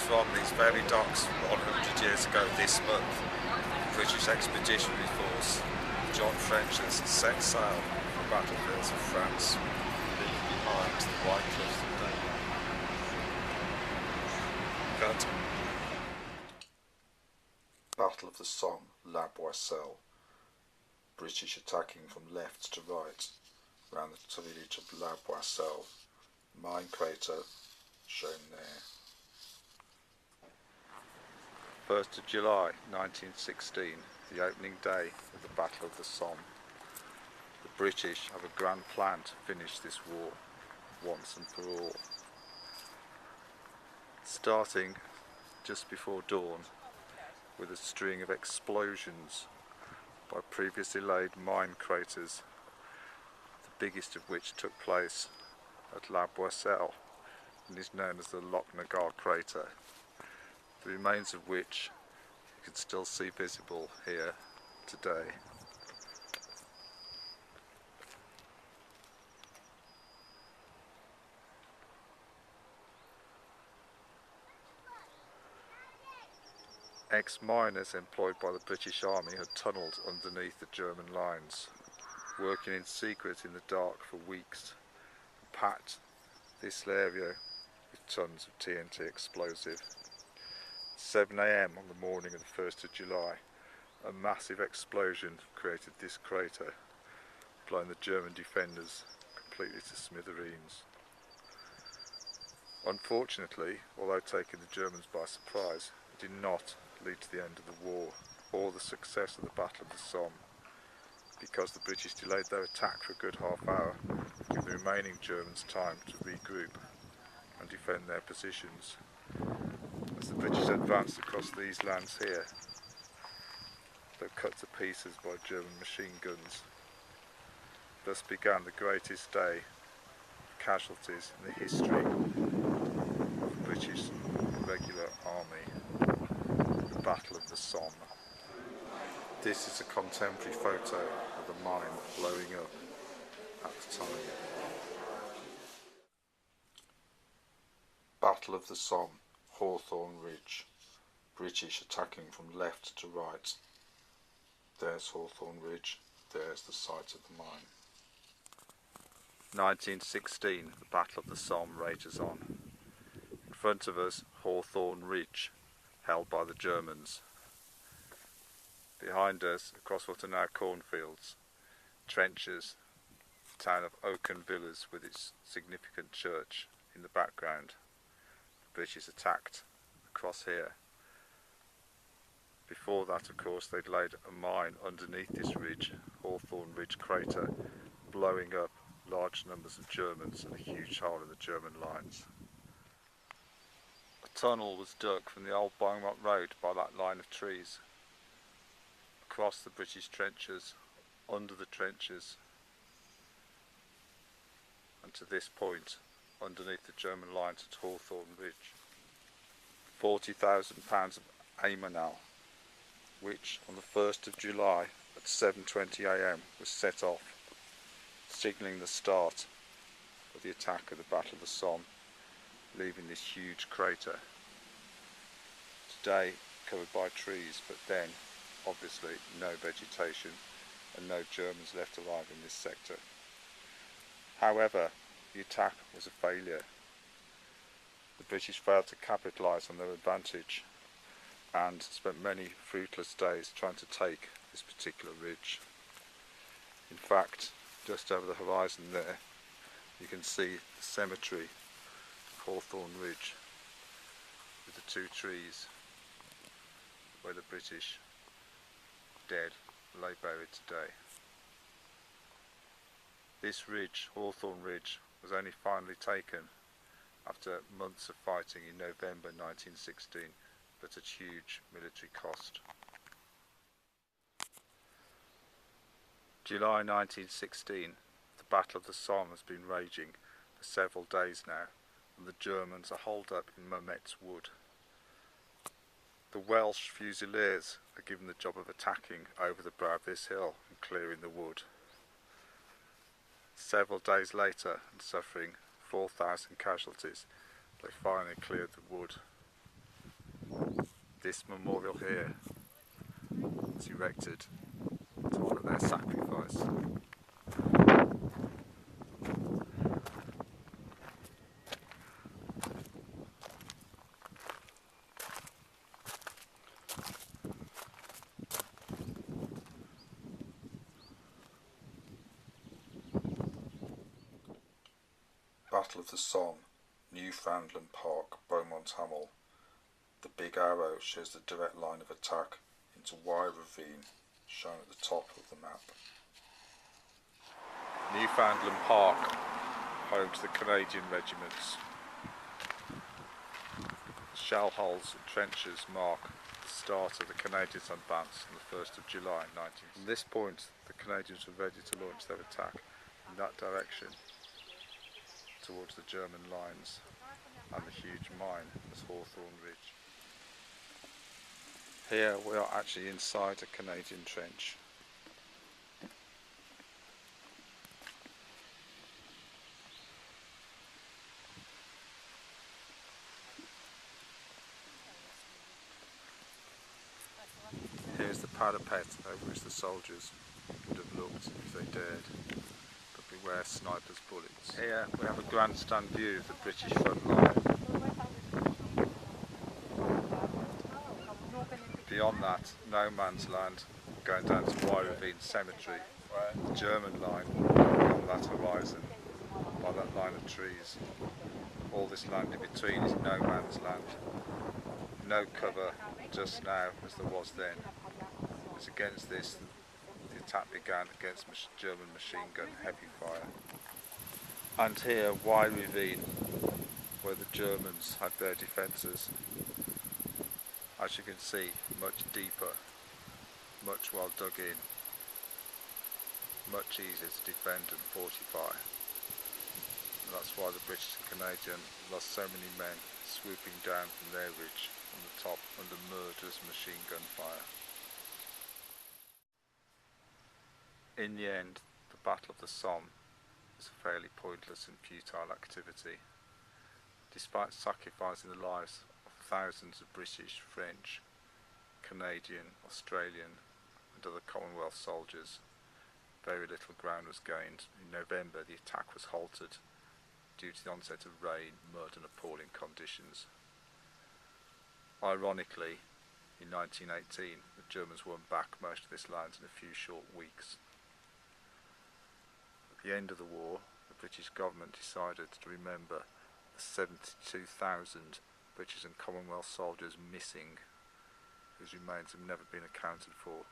from these very docks 100 years ago this month. The British Expeditionary Force, John French's, set sail for the battlefields of France, leaving behind the white cliffs of Dover. Cut. Battle of the Somme, La Boisselle. British attacking from left to right around the village of La Boisselle. Mine crater shown there. 1st of July 1916, the opening day of the Battle of the Somme. The British have a grand plan to finish this war once and for all. Starting just before dawn with a string of explosions by previously laid mine craters, the biggest of which took place at La Boisselle and is known as the Lochnagar crater, the remains of which you can still see visible here today. Ex-miners employed by the British Army had tunnelled underneath the German lines, working in secret in the dark for weeks, and packed this area with tons of TNT explosive. 7 AM on the morning of the 1st of July, a massive explosion created this crater, blowing the German defenders completely to smithereens. Unfortunately, although taking the Germans by surprise, it did not lead to the end of the war or the success of the Battle of the Somme, because the British delayed their attack for a good half hour, giving the remaining Germans time to regroup and defend their positions. As the British advanced across these lands here, they were cut to pieces by German machine guns. Thus began the greatest day of casualties in the history of the British regular army, the Battle of the Somme. This is a contemporary photo of the mine blowing up at the time. Battle of the Somme, Hawthorne Ridge. British attacking from left to right. There's Hawthorne Ridge, there's the site of the mine. 1916, the Battle of the Somme rages on. In front of us, Hawthorne Ridge, held by the Germans. Behind us, across what are now cornfields, trenches, the town of Oaken Villas with its significant church in the background. The British attacked across here. Before that, of course, they'd laid a mine underneath this ridge, Hawthorne Ridge crater, blowing up large numbers of Germans and a huge hole in the German lines. A tunnel was dug from the old Beaumont Road by that line of trees, across the British trenches, under the trenches, and to this point, underneath the German lines at Hawthorne Ridge. 40,000 pounds of ammonal, which on the 1st of July at 7:20 AM was set off, signalling the start of the attack of the Battle of the Somme, leaving this huge crater. Today covered by trees, but then obviously no vegetation and no Germans left alive in this sector. However, the attack was a failure. The British failed to capitalise on their advantage and spent many fruitless days trying to take this particular ridge. In fact, just over the horizon there, you can see the cemetery of Hawthorne Ridge with the two trees where the British dead lay buried today. This ridge, Hawthorne Ridge, was only finally taken after months of fighting in November 1916, but at huge military cost. July 1916, the Battle of the Somme has been raging for several days now, and the Germans are holed up in Mametz Wood. The Welsh Fusiliers are given the job of attacking over the brow of this hill and clearing the wood. Several days later, and suffering 4,000 casualties, they finally cleared the wood. This memorial here was erected to honour their sacrifice. Battle of the Somme, Newfoundland Park, Beaumont Hamel. The big arrow shows the direct line of attack into Wye Ravine, shown at the top of the map. Newfoundland Park, home to the Canadian regiments. Shell holes and trenches mark the start of the Canadians' advance on the 1st of July 19. From this point, the Canadians were ready to launch their attack in that direction towards the German lines and the huge mine as Hawthorne Ridge. Here we are actually inside a Canadian trench. Here's the parapet over which the soldiers would have looked if they dared, but beware snipers' bullets. Here we have a grandstand view of the British front line. Beyond that, no man's land, going down to Wye Ravine Cemetery, the German line beyond that horizon, by that line of trees. All this land in between is no man's land. No cover just now as there was then. It's against this the attack began, against German machine gun heavy fire. And here, Wye Ravine, where the Germans had their defences. As you can see, much deeper, much well dug in, much easier to defend and fortify. And that's why the British and Canadian lost so many men swooping down from their ridge on the top under murderous machine gun fire. In the end, the Battle of the Somme was a fairly pointless and futile activity. Despite sacrificing the lives of thousands of British, French, Canadian, Australian and other Commonwealth soldiers, very little ground was gained. In November the attack was halted due to the onset of rain, mud and appalling conditions. Ironically, in 1918 the Germans won back most of this land in a few short weeks. At the end of the war, the British government decided to remember the 72,000 British and Commonwealth soldiers missing, whose remains have never been accounted for,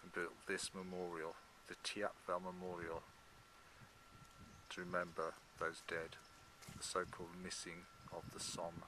and built this memorial, the Tiatville Memorial, to remember those dead, the so-called missing of the Somme.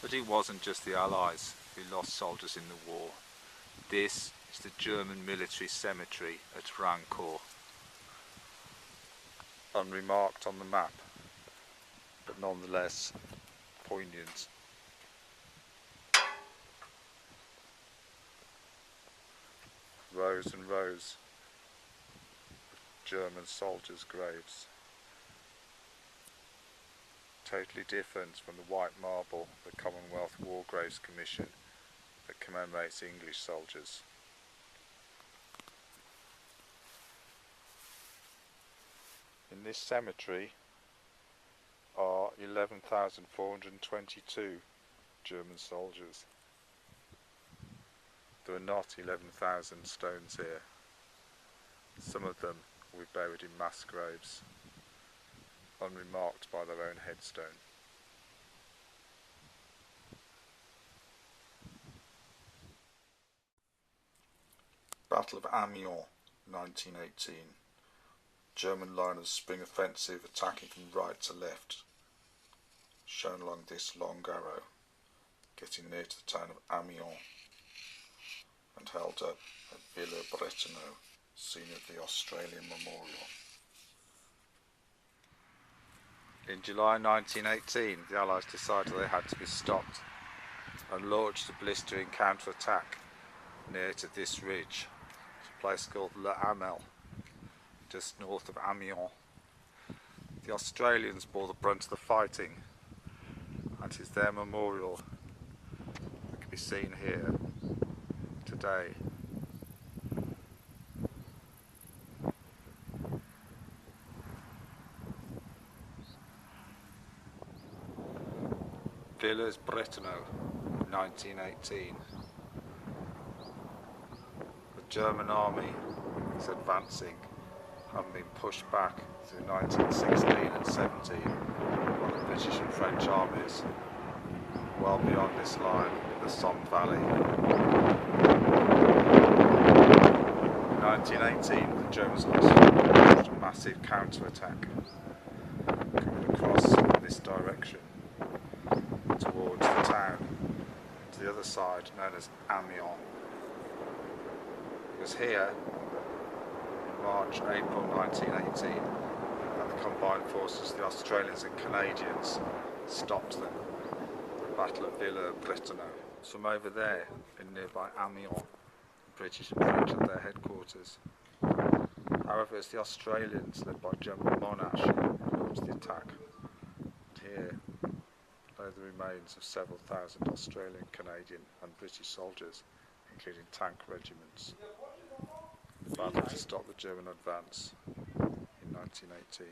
But it wasn't just the Allies who lost soldiers in the war. This is the German military cemetery at Rancourt. Unremarked on the map, but nonetheless poignant. Rows and rows of German soldiers' graves. Totally different from the white marble of the Commonwealth War Graves Commission that commemorates English soldiers. In this cemetery are 11,422 German soldiers. There are not 11,000 stones here. Some of them will be buried in mass graves, unremarked by their own headstone. Battle of Amiens, 1918. German liners spring offensive, attacking from right to left, shown along this long arrow, getting near to the town of Amiens and held up at Villers-Bretonneux, scene of the Australian Memorial. In July 1918, the Allies decided they had to be stopped and launched a blistering counter-attack near to this ridge. It's a place called Le Hamel, just north of Amiens. The Australians bore the brunt of the fighting, and it is their memorial that can be seen here today. Villers-Bretonneux, 1918. The German army is advancing, having been pushed back through 1916 and 17 by the British and French armies, well beyond this line in the Somme Valley. In 1918, the Germans launched a massive counter-attack, coming across in this direction towards the town, to the other side known as Amiens. It was here in March, April 1918 that the combined forces of the Australians and Canadians stopped them, the Battle of Villers-Bretonneux. From over there, in nearby Amiens, the British and French had their headquarters. However, it's the Australians, led by General Monash, who launched the attack. And here lay the remains of several thousand Australian, Canadian and British soldiers, including tank regiments. The battle to stop the German advance in 1918.